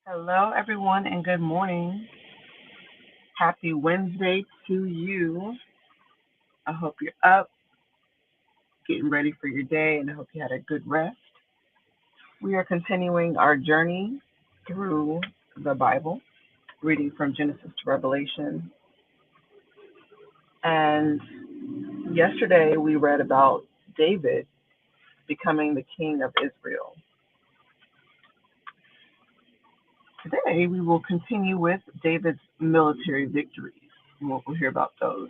Hello, everyone, and good morning. Happy Wednesday to you. I hope you're up, getting ready for your day, and I hope you had a good rest. We are continuing our journey through the Bible, reading from Genesis to Revelation. And yesterday we read about David becoming the king of Israel. Today we will continue with David's military victories. We'll hear about those.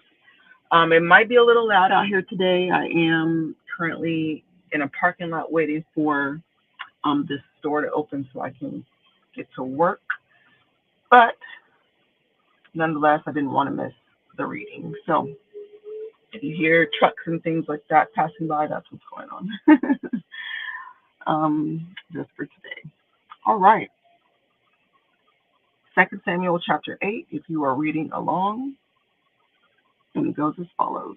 It might be a little loud out here today. I am currently in a parking lot waiting for this store to open so I can get to work. But nonetheless, I didn't want to miss the reading. So if you hear trucks and things like that passing by, that's what's going on. Just for today. All right. 2 Samuel chapter 8, if you are reading along, and it goes as follows.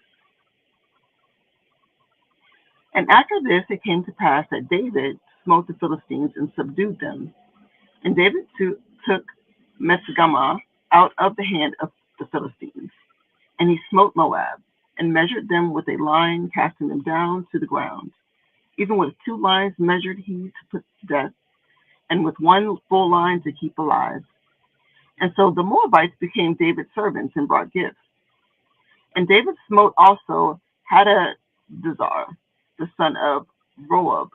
And after this, it came to pass that David smote the Philistines and subdued them. And David took Mesgamah out of the hand of the Philistines. And he smote Moab, and measured them with a line, casting them down to the ground. Even with 2 lines measured he to put to death, and with 1 full line to keep alive. And so the Moabites became David's servants and brought gifts. And David smote also Hadadezer, the son of Roab,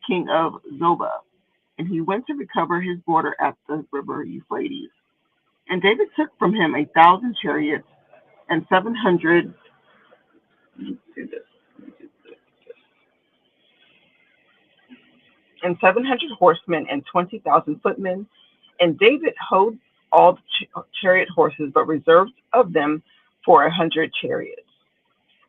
king of Zobah, and he went to recover his border at the river Euphrates. And David took from him 1,000 chariots and 700 horsemen and 20,000 footmen. And David houghed all the chariot horses, but reserved of them for 100 chariots.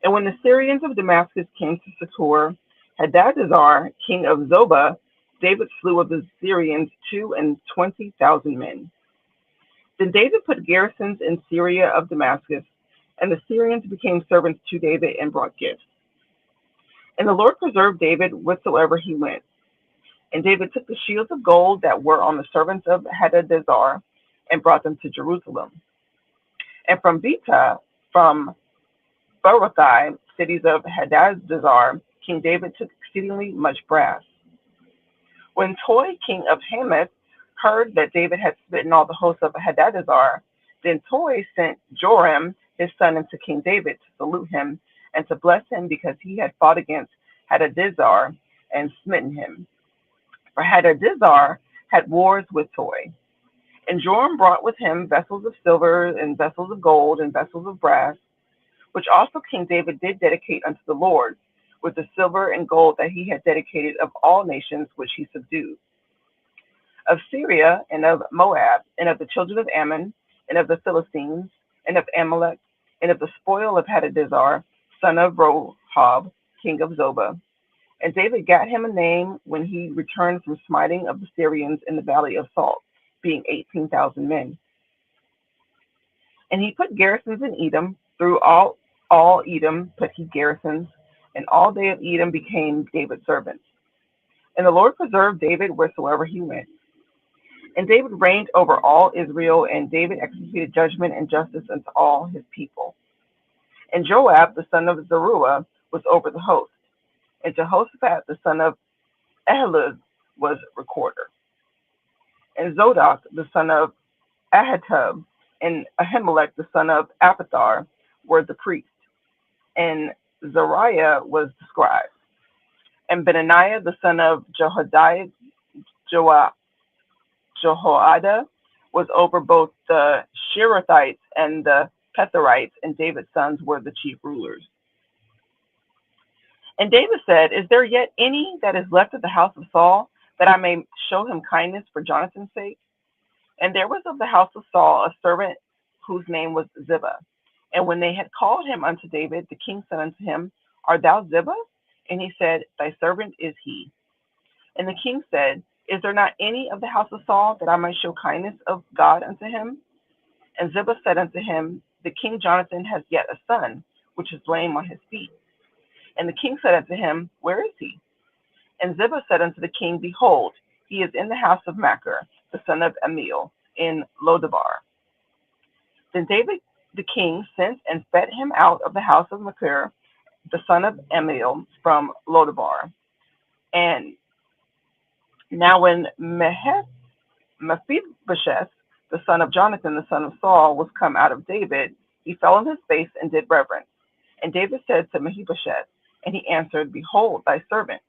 And when the Syrians of Damascus came to succor Hadadezer, king of Zobah, David slew of the Syrians 22,000 men. Then David put garrisons in Syria of Damascus, and the Syrians became servants to David and brought gifts. And the Lord preserved David whithersoever he went. And David took the shields of gold that were on the servants of Hadadezer and brought them to Jerusalem. And from Betah, from Berothai, cities of Hadadezer, King David took exceedingly much brass. When Toi, king of Hamath, heard that David had smitten all the hosts of Hadadezer, then Toi sent Joram, his son, unto King David to salute him and to bless him because he had fought against Hadadezer and smitten him. For Hadadezer had wars with Toi. And Joram brought with him vessels of silver and vessels of gold and vessels of brass, which also King David did dedicate unto the Lord, with the silver and gold that he had dedicated of all nations which he subdued, of Syria and of Moab, and of the children of Ammon, and of the Philistines, and of Amalek, and of the spoil of Hadadezer, son of Rohab, king of Zobah. And David got him a name when he returned from smiting of the Syrians in the valley of Salt, being 18,000 men. And he put garrisons in Edom, through all Edom put he garrisons, and all they of Edom became David's servants. And the Lord preserved David wheresoever he went. And David reigned over all Israel, and David executed judgment and justice unto all his people. And Joab, the son of Zeruiah, was over the host. And Jehoshaphat, the son of Ahilud, was recorder. And Zodok, the son of Ahitub, and Ahimelech, the son of Abiathar, were the priests. And Zariah was the scribe. And Benaniah, the son of Jehoiada, was over both the Sherethites and the Petherites, and David's sons were the chief rulers. And David said, Is there yet any that is left of the house of Saul, that I may show him kindness for Jonathan's sake? And there was of the house of Saul a servant whose name was Ziba. And when they had called him unto David, the king said unto him, Art thou Ziba? And he said, Thy servant is he. And the king said, Is there not any of the house of Saul, that I might show kindness of God unto him? And Ziba said unto him, The king Jonathan has yet a son, which is lame on his feet. And the king said unto him, Where is he? And Ziba said unto the king, Behold, he is in the house of Machir, the son of Amiel, in Lodabar. Then David the king sent and fed him out of the house of Machir, the son of Amiel, from Lodabar. And now when Mephibosheth, the son of Jonathan, the son of Saul, was come out of David, he fell on his face and did reverence. And David said to Mephibosheth, and he answered, Behold, thy servant.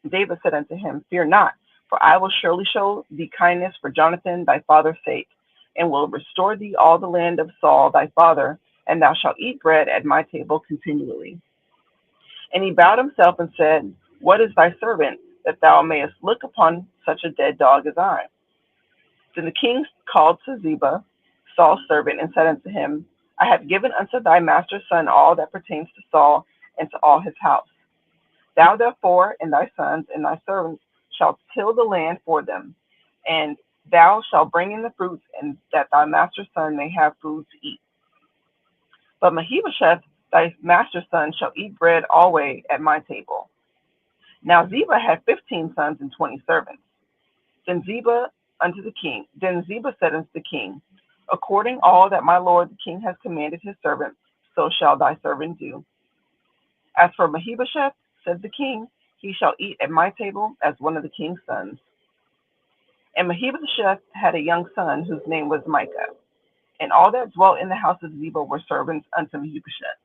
And David said unto him, Fear not, for I will surely show thee kindness for Jonathan thy father's sake, and will restore thee all the land of Saul thy father, and thou shalt eat bread at my table continually. And he bowed himself and said, What is thy servant, that thou mayest look upon such a dead dog as I? Then the king called to Ziba, Saul's servant, and said unto him, I have given unto thy master's son all that pertains to Saul and to all his house. Thou therefore and thy sons and thy servants shalt till the land for them, and thou shalt bring in the fruits, and that thy master's son may have food to eat. But Mephibosheth, thy master's son, shall eat bread alway at my table. Now Ziba had 15 sons and 20 servants. Then Ziba said unto the king, According all that my lord the king has commanded his servant, so shall thy servant do. As for Mephibosheth, said the king, he shall eat at my table as one of the king's sons. And Mephibosheth had a young son whose name was Micah, and all that dwelt in the house of Ziba were servants unto Mephibosheth.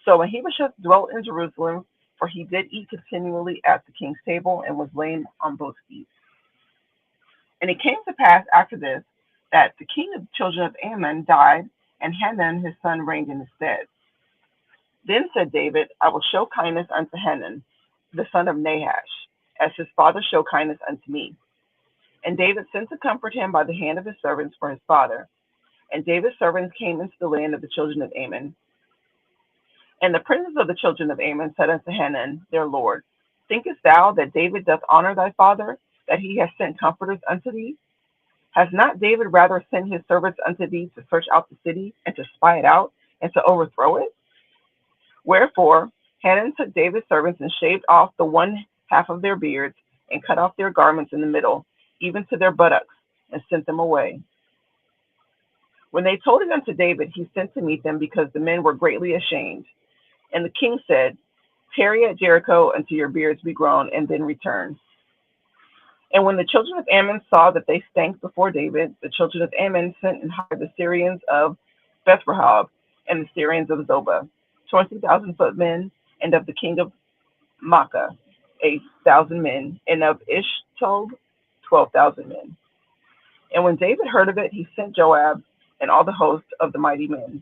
So Mephibosheth dwelt in Jerusalem, for he did eat continually at the king's table, and was lame on both feet. And it came to pass after this, that the king of the children of Ammon died, and Hanun his son reigned in his stead. Then said David, I will show kindness unto Hanun, the son of Nahash, as his father showed kindness unto me. And David sent to comfort him by the hand of his servants for his father. And David's servants came into the land of the children of Ammon. And the princes of the children of Ammon said unto Hanun, their lord, Thinkest thou that David doth honor thy father, that he has sent comforters unto thee? Has not David rather sent his servants unto thee to search out the city, and to spy it out, and to overthrow it? Wherefore Hanun took David's servants, and shaved off the one half of their beards, and cut off their garments in the middle, even to their buttocks, and sent them away. When they told it unto David, he sent to meet them, because the men were greatly ashamed. And the king said, Tarry at Jericho until your beards be grown, and then return. And when the children of Ammon saw that they stank before David, the children of Ammon sent and hired the Syrians of Bethrehob and the Syrians of Zobah, 20,000 footmen, and of the king of Makkah, 8,000 men, and of Ishtob, 12,000 men. And when David heard of it, he sent Joab and all the host of the mighty men.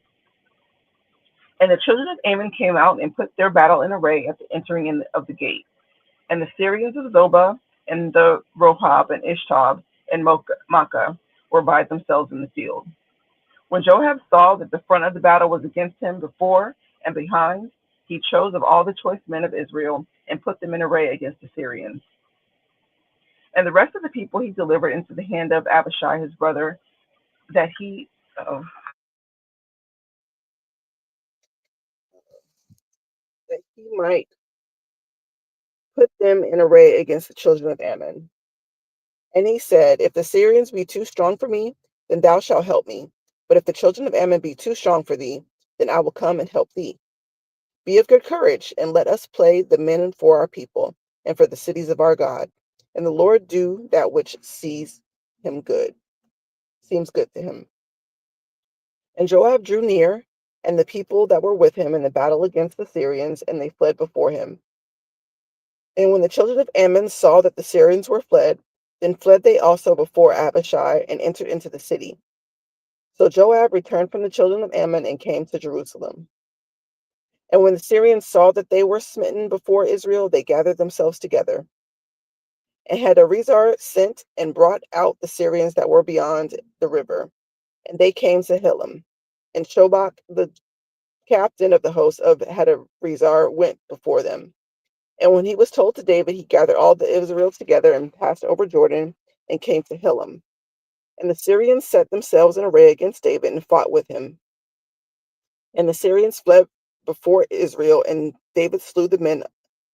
And the children of Ammon came out and put their battle in array at the entering in of the gate. And the Syrians of Zobah and the Rohab and Ishtob and Makkah were by themselves in the field. When Joab saw that the front of the battle was against him before and behind, he chose of all the choice men of Israel and put them in array against the Syrians. And the rest of the people he delivered into the hand of Abishai his brother, that he that he might put them in array against the children of Ammon. And he said, If the Syrians be too strong for me, then thou shalt help me. But if the children of Ammon be too strong for thee, then I will come and help thee. Be of good courage, and let us play the men for our people, and for the cities of our God. And the Lord do that which seems good to him. And Joab drew near, and the people that were with him in the battle against the Syrians, and they fled before him. And when the children of Ammon saw that the Syrians were fled, then fled they also before Abishai, and entered into the city. So Joab returned from the children of Ammon, and came to Jerusalem. And when the Syrians saw that they were smitten before Israel, they gathered themselves together. And Hadarezer sent and brought out the Syrians that were beyond the river, and they came to Hilam. And Shobach, the captain of the host of Hadarezer, went before them. And when he was told to David, he gathered all the Israel together, and passed over Jordan, and came to Hilam. And the Syrians set themselves in array against David, and fought with him. And the Syrians fled before Israel, and David slew the men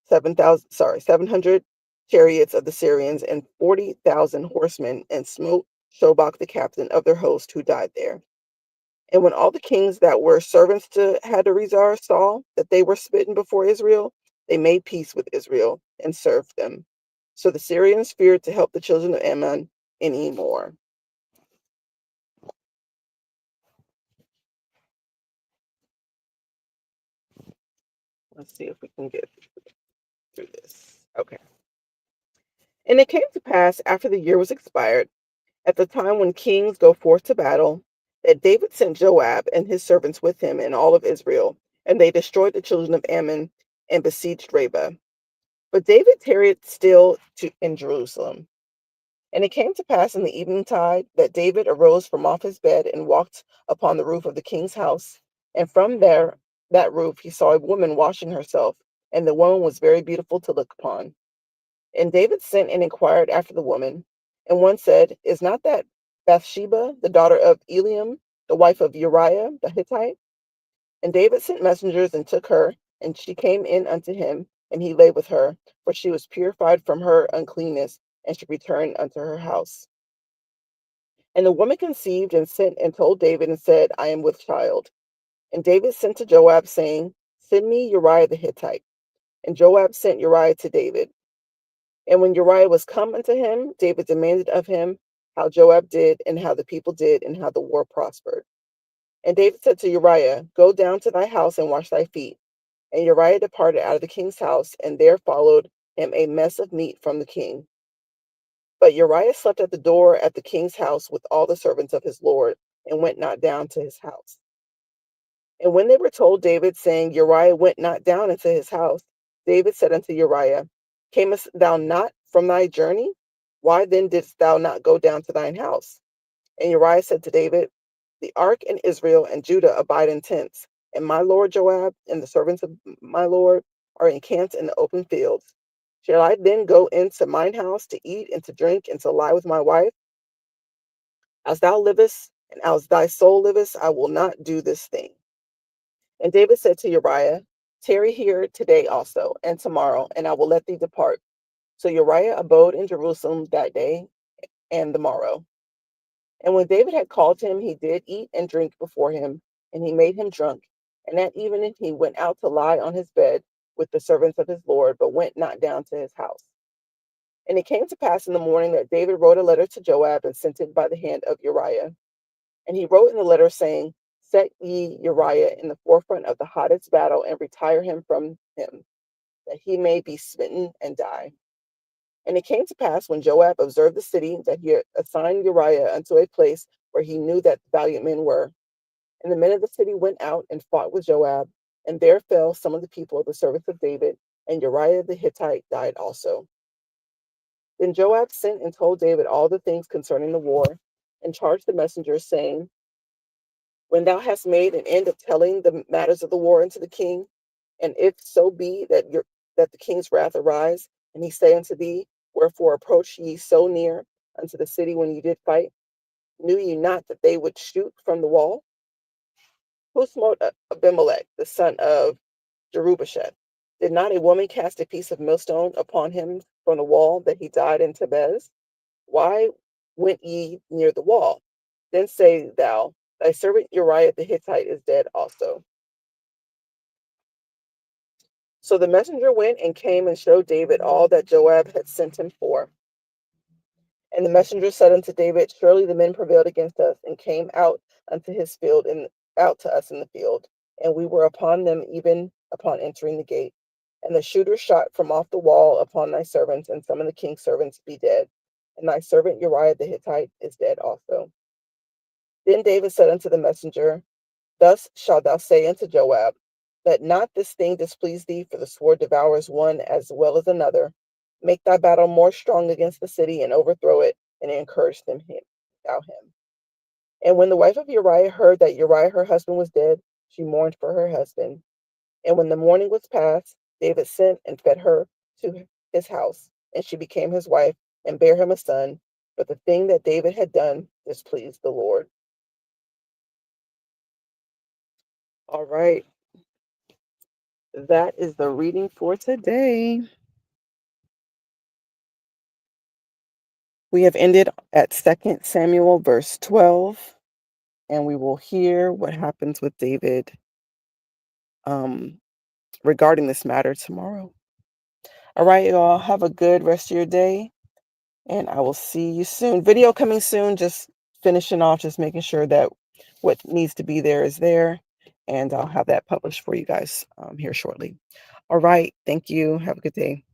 700 chariots of the Syrians and 40,000 horsemen, and smote Shobach the captain of their host, who died there. And when all the kings that were servants to Hadarezer saw that they were smitten before Israel, they made peace with Israel and served them. So the Syrians feared to help the children of Ammon any more. Let's see if we can get through this. Okay. And it came to pass after the year was expired, at the time when kings go forth to battle, that David sent Joab and his servants with him and all of Israel, and they destroyed the children of Ammon and besieged Rabbah. But David tarried still in Jerusalem. And it came to pass in the eventide that David arose from off his bed and walked upon the roof of the king's house. And from that roof, he saw a woman washing herself, and the woman was very beautiful to look upon. And David sent and inquired after the woman. And one said, Is not that Bathsheba, the daughter of Eliam, the wife of Uriah the Hittite? And David sent messengers and took her, and she came in unto him, and he lay with her, for she was purified from her uncleanness, and she returned unto her house. And the woman conceived and sent and told David and said, I am with child. And David sent to Joab, saying, Send me Uriah the Hittite. And Joab sent Uriah to David. And when Uriah was come unto him, David demanded of him how Joab did, and how the people did, and how the war prospered. And David said to Uriah, Go down to thy house and wash thy feet. And Uriah departed out of the king's house, and there followed him a mess of meat from the king. But Uriah slept at the door at the king's house with all the servants of his lord, and went not down to his house. And when they were told David, saying, Uriah went not down into his house, David said unto Uriah, Camest thou not from thy journey? Why then didst thou not go down to thine house? And Uriah said to David, The ark and Israel and Judah abide in tents, and my lord Joab and the servants of my lord are encamped in the open fields. Shall I then go into mine house to eat and to drink and to lie with my wife? As thou livest, and as thy soul livest, I will not do this thing. And David said to Uriah, Tarry here today also, and tomorrow, and I will let thee depart. So Uriah abode in Jerusalem that day and the morrow. And when David had called him, he did eat and drink before him, and he made him drunk. And that evening he went out to lie on his bed with the servants of his Lord, but went not down to his house. And it came to pass in the morning that David wrote a letter to Joab and sent it by the hand of Uriah. And he wrote in the letter, saying, Set ye Uriah in the forefront of the hottest battle, and retire him from him, that he may be smitten and die. And it came to pass, when Joab observed the city, that he assigned Uriah unto a place where he knew that valiant men were. And the men of the city went out and fought with Joab, and there fell some of the people of the servants of David, and Uriah the Hittite died also. Then Joab sent and told David all the things concerning the war, and charged the messengers, saying, When thou hast made an end of telling the matters of the war unto the king, and if so be that the king's wrath arise, and he say unto thee, Wherefore approach ye so near unto the city when ye did fight? Knew ye not that they would shoot from the wall? Who smote Abimelech, the son of Jerubasheth? Did not a woman cast a piece of millstone upon him from the wall, that he died in Tebez? Why went ye near the wall? Then say thou, Thy servant Uriah the Hittite is dead also. So the messenger went and came and showed David all that Joab had sent him for. And the messenger said unto David, Surely the men prevailed against us, and came out unto his field, and out to us in the field, and we were upon them even upon entering the gate. And the shooters shot from off the wall upon thy servants, and some of the king's servants be dead, and thy servant Uriah the Hittite is dead also. Then David said unto the messenger, Thus shalt thou say unto Joab, Let not this thing displease thee, for the sword devours one as well as another. Make thy battle more strong against the city, and overthrow it, and encourage thou him. And when the wife of Uriah heard that Uriah her husband was dead, she mourned for her husband. And when the mourning was past, David sent and fed her to his house, and she became his wife, and bare him a son. But the thing that David had done displeased the Lord. All right, that is the reading for today. We have ended at 2 Samuel verse 12, and we will hear what happens with David um, regarding this matter tomorrow. All right, y'all. Have a good rest of your day, and I will see you soon. Video coming soon. Just finishing off, just making sure that what needs to be there is there, and I'll have that published for you guys here shortly. All right. Thank you. Have a good day.